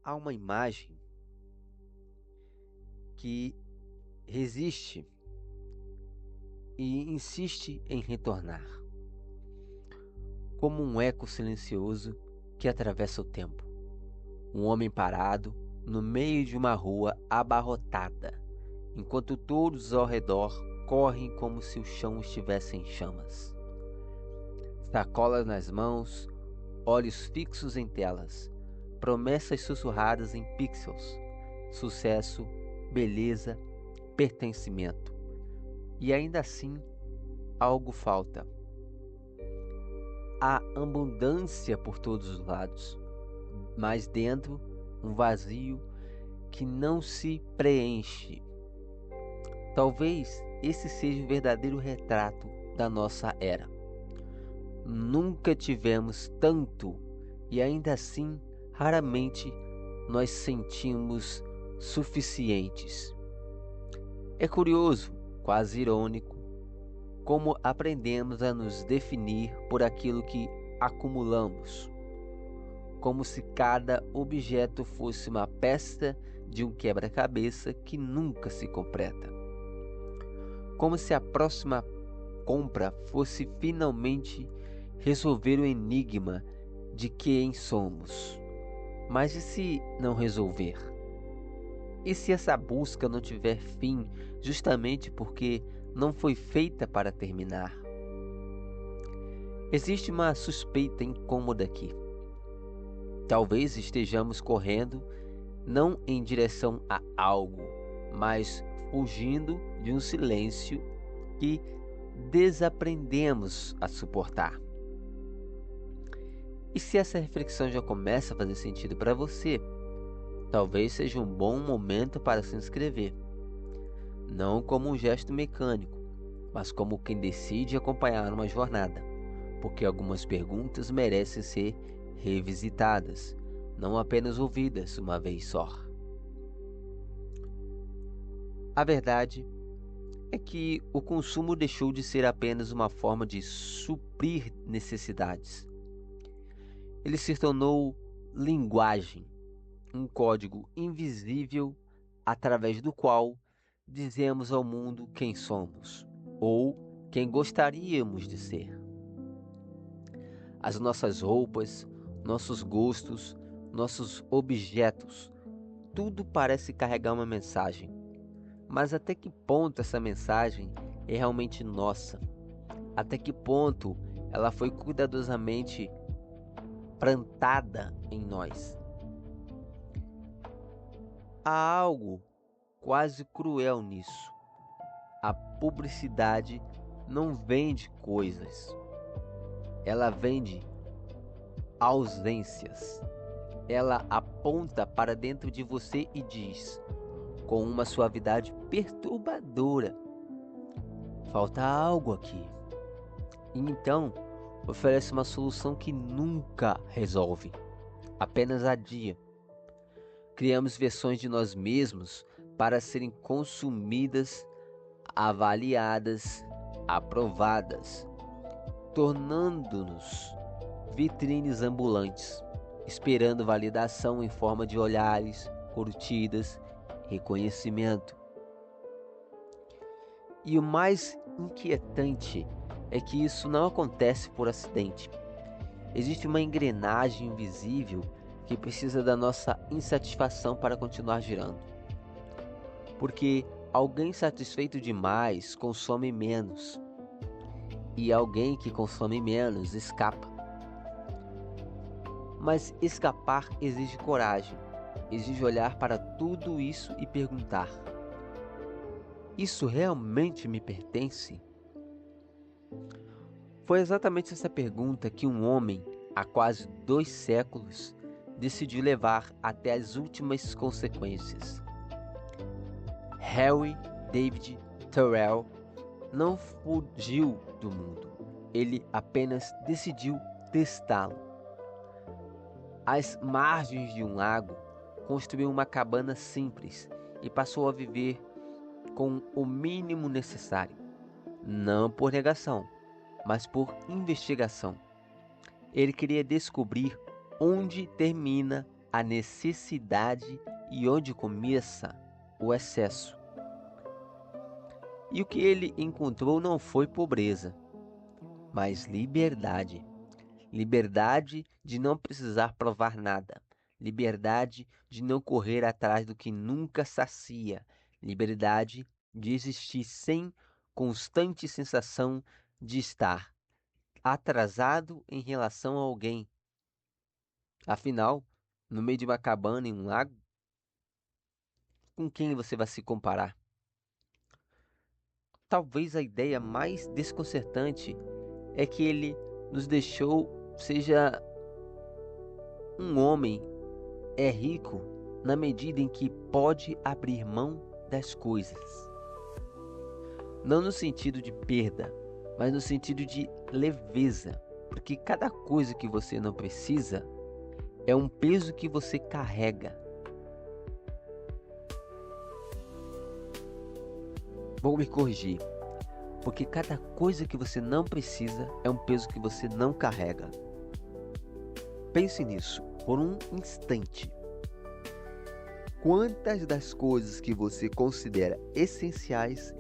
há uma imagem que resiste e insiste em retornar, como um eco silencioso que atravessa o tempo. Um homem parado no meio de uma rua abarrotada, enquanto todos ao redor correm como se o chão estivesse em chamas. Sacolas nas mãos, olhos fixos em telas, promessas sussurradas em pixels, sucesso, beleza, pertencimento. E ainda assim, algo falta. Há abundância por todos os lados, mas dentro, um vazio que não se preenche. Talvez esse seja o verdadeiro retrato da nossa era. Nunca tivemos tanto e ainda assim, raramente nós sentimos suficientes. É curioso, quase irônico, como aprendemos a nos definir por aquilo que acumulamos, como se cada objeto fosse uma peça de um quebra-cabeça que nunca se completa, como se a próxima compra fosse finalmente resolver o enigma de quem somos. Mas e se não resolver? E se essa busca não tiver fim justamente porque não foi feita para terminar? Existe uma suspeita incômoda aqui. Talvez estejamos correndo não em direção a algo, mas fugindo de um silêncio que desaprendemos a suportar. E se essa reflexão já começa a fazer sentido para você, talvez seja um bom momento para se inscrever. Não como um gesto mecânico, mas como quem decide acompanhar uma jornada, porque algumas perguntas merecem ser revisitadas, não apenas ouvidas uma vez só. A verdade é que o consumo deixou de ser apenas uma forma de suprir necessidades. Ele se tornou linguagem, um código invisível através do qual dizemos ao mundo quem somos ou quem gostaríamos de ser. As nossas roupas, nossos gostos, nossos objetos, tudo parece carregar uma mensagem. Mas até que ponto essa mensagem é realmente nossa? Até que ponto ela foi cuidadosamente plantada em nós? Há algo quase cruel nisso. A publicidade não vende coisas, ela vende ausências. Ela aponta para dentro de você e diz, com uma suavidade perturbadora: falta algo aqui. E então oferece uma solução que nunca resolve, apenas adia. Criamos versões de nós mesmos para serem consumidas, avaliadas, aprovadas, tornando-nos vitrines ambulantes, esperando validação em forma de olhares, curtidas, reconhecimento. E o mais inquietante é que isso não acontece por acidente. Existe uma engrenagem invisível que precisa da nossa insatisfação para continuar girando. Porque alguém satisfeito demais consome menos. E alguém que consome menos escapa. Mas escapar exige coragem. Exige olhar para tudo isso e perguntar: isso realmente me pertence? Foi exatamente essa pergunta que um homem, há quase 2 séculos, decidiu levar até as últimas consequências. Harry David Thoreau não fugiu do mundo, ele apenas decidiu testá-lo. Às margens de um lago, construiu uma cabana simples e passou a viver com o mínimo necessário, não por negação, mas por investigação. Ele queria descobrir onde termina a necessidade e onde começa o excesso. E o que ele encontrou não foi pobreza, mas liberdade. Liberdade de não precisar provar nada. Liberdade de não correr atrás do que nunca sacia. Liberdade de existir sem constante sensação de estar atrasado em relação a alguém. Afinal, no meio de uma cabana em um lago, com quem você vai se comparar? Talvez a ideia mais desconcertante é que ele nos deixou, seja um homem é rico na medida em que pode abrir mão das coisas. Não no sentido de perda, mas no sentido de leveza. Porque cada coisa que você não precisa é um peso que você carrega. Vou me corrigir. Porque cada coisa que você não precisa é um peso que você não carrega. Pense nisso por um instante. Quantas das coisas que você considera essenciais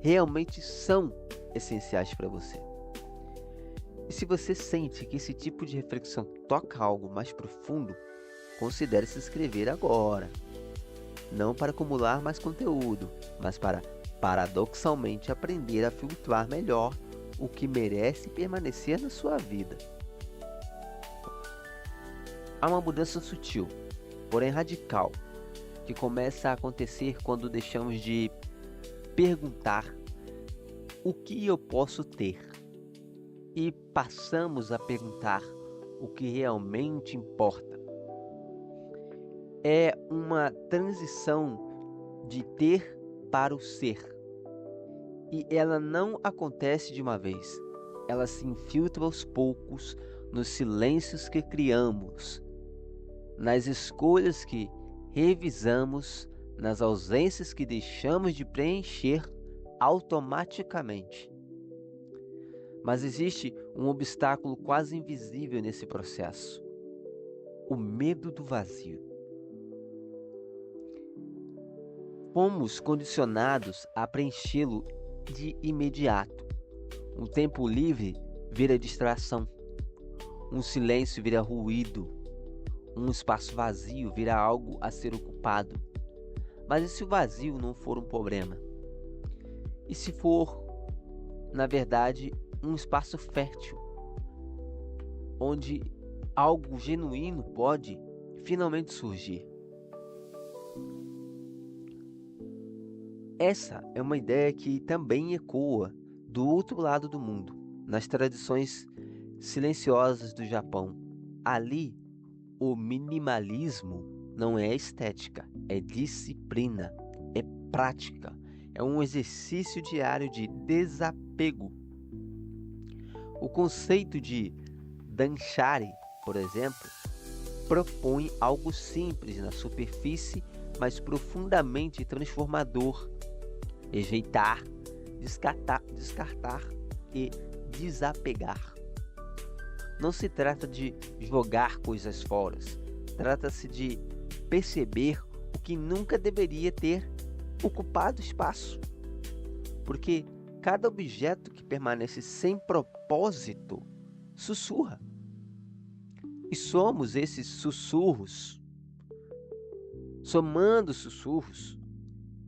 realmente são essenciais para você? E se você sente que esse tipo de reflexão toca algo mais profundo, considere se inscrever agora. Não para acumular mais conteúdo, mas para paradoxalmente aprender a filtrar melhor o que merece permanecer na sua vida. Há uma mudança sutil, porém radical, que começa a acontecer quando deixamos de perguntar o que eu posso ter e passamos a perguntar o que realmente importa. É uma transição de ter para o ser. E ela não acontece de uma vez. Ela se infiltra aos poucos nos silêncios que criamos, nas escolhas que revisamos, nas ausências que deixamos de preencher automaticamente. Mas existe um obstáculo quase invisível nesse processo: o medo do vazio. Fomos condicionados a preenchê-lo de imediato. Um tempo livre vira distração. Um silêncio vira ruído. Um espaço vazio vira algo a ser ocupado. Mas e se o vazio não for um problema? E se for, na verdade, um espaço fértil, onde algo genuíno pode finalmente surgir? Essa é uma ideia que também ecoa do outro lado do mundo, nas tradições silenciosas do Japão. Ali, o minimalismo não é estética, é disciplina, é prática, é um exercício diário de desapego. O conceito de danshari, por exemplo, propõe algo simples na superfície, mas profundamente transformador. Rejeitar, descartar e desapegar. Não se trata de jogar coisas fora, trata-se de perceber o que nunca deveria ter ocupado espaço. Porque cada objeto que permanece sem propósito sussurra. E somos esses sussurros. Somando sussurros,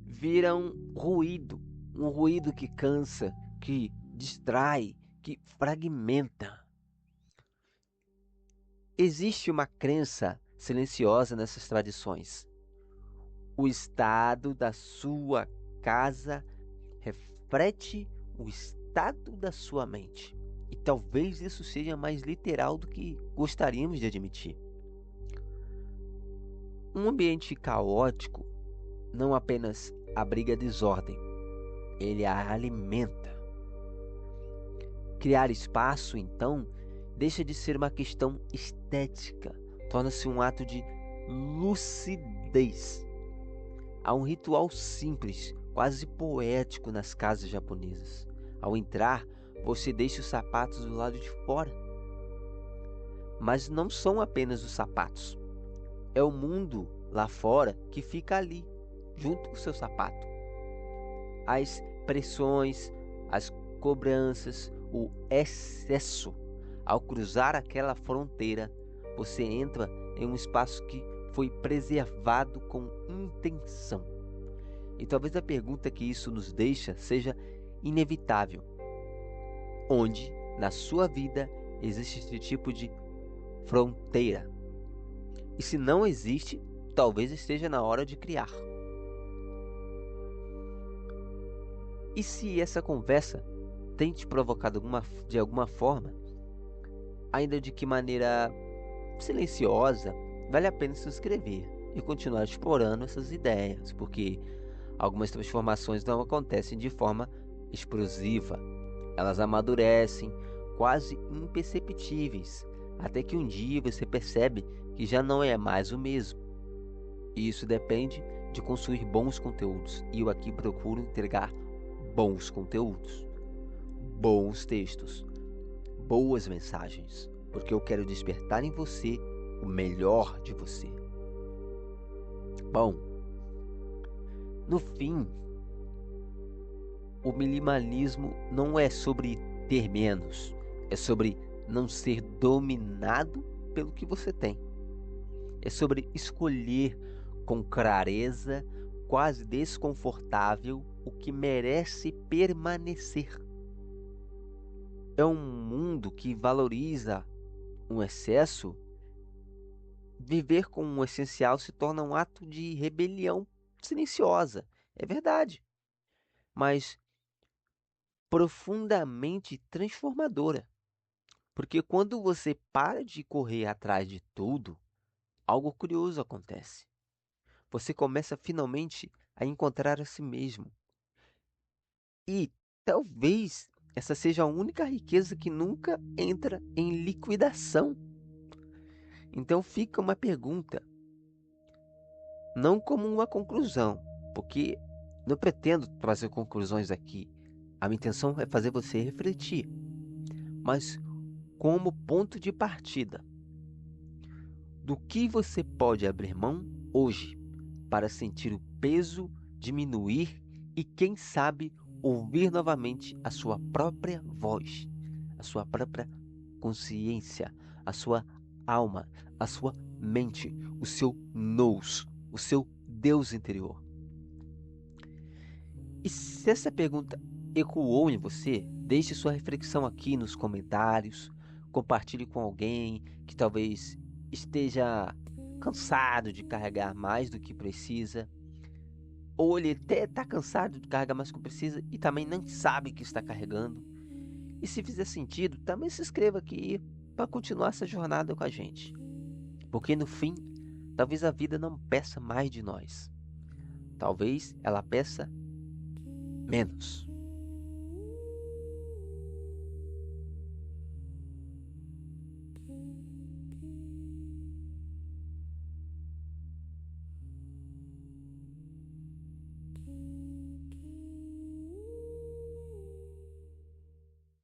vira um ruído que cansa, que distrai, que fragmenta. Existe uma crença silenciosa nessas tradições. O estado da sua casa reflete o estado da sua mente. E talvez isso seja mais literal do que gostaríamos de admitir. Um ambiente caótico não apenas abriga desordem, ele a alimenta. Criar espaço, então, deixa de ser uma questão estética, torna-se um ato de lucidez. Há um ritual simples, quase poético nas casas japonesas. Ao entrar, você deixa os sapatos do lado de fora. Mas não são apenas os sapatos. É o mundo lá fora que fica ali, junto com o seu sapato. As pressões, as cobranças, o excesso. Ao cruzar aquela fronteira, você entra em um espaço que foi preservado com intenção. E talvez a pergunta que isso nos deixa seja inevitável. Onde, na sua vida, existe esse tipo de fronteira? E se não existe, talvez esteja na hora de criar. E se essa conversa tem te provocado de alguma forma, ainda de que maneira silenciosa, vale a pena se inscrever e continuar explorando essas ideias, porque algumas transformações não acontecem de forma explosiva. Elas amadurecem, quase imperceptíveis, até que um dia você percebe que já não é mais o mesmo. E isso depende de construir bons conteúdos. E eu aqui procuro entregar bons conteúdos, bons textos, boas mensagens, porque eu quero despertar em você o melhor de você. Bom, no fim, o minimalismo não é sobre ter menos, é sobre não ser dominado pelo que você tem. É sobre escolher com clareza, quase desconfortável, o que merece permanecer. É um mundo que valoriza um excesso. Viver com o essencial se torna um ato de rebelião silenciosa. É verdade, mas profundamente transformadora. Porque quando você para de correr atrás de tudo, algo curioso acontece. Você começa finalmente a encontrar a si mesmo. E talvez essa seja a única riqueza que nunca entra em liquidação. Então fica uma pergunta, não como uma conclusão, porque não pretendo trazer conclusões aqui. A minha intenção é fazer você refletir, mas como ponto de partida do que você pode abrir mão hoje para sentir o peso diminuir e, quem sabe, ouvir novamente a sua própria voz, a sua própria consciência, a sua alma, a sua mente, o seu nous, o seu Deus interior. E se essa pergunta ecoou em você, deixe sua reflexão aqui nos comentários, compartilhe com alguém que talvez esteja cansado de carregar mais do que precisa, ou ele até está cansado de carregar mais do que precisa e também não sabe que está carregando. E se fizer sentido, também se inscreva aqui para continuar essa jornada com a gente. Porque no fim, talvez a vida não peça mais de nós. Talvez ela peça menos.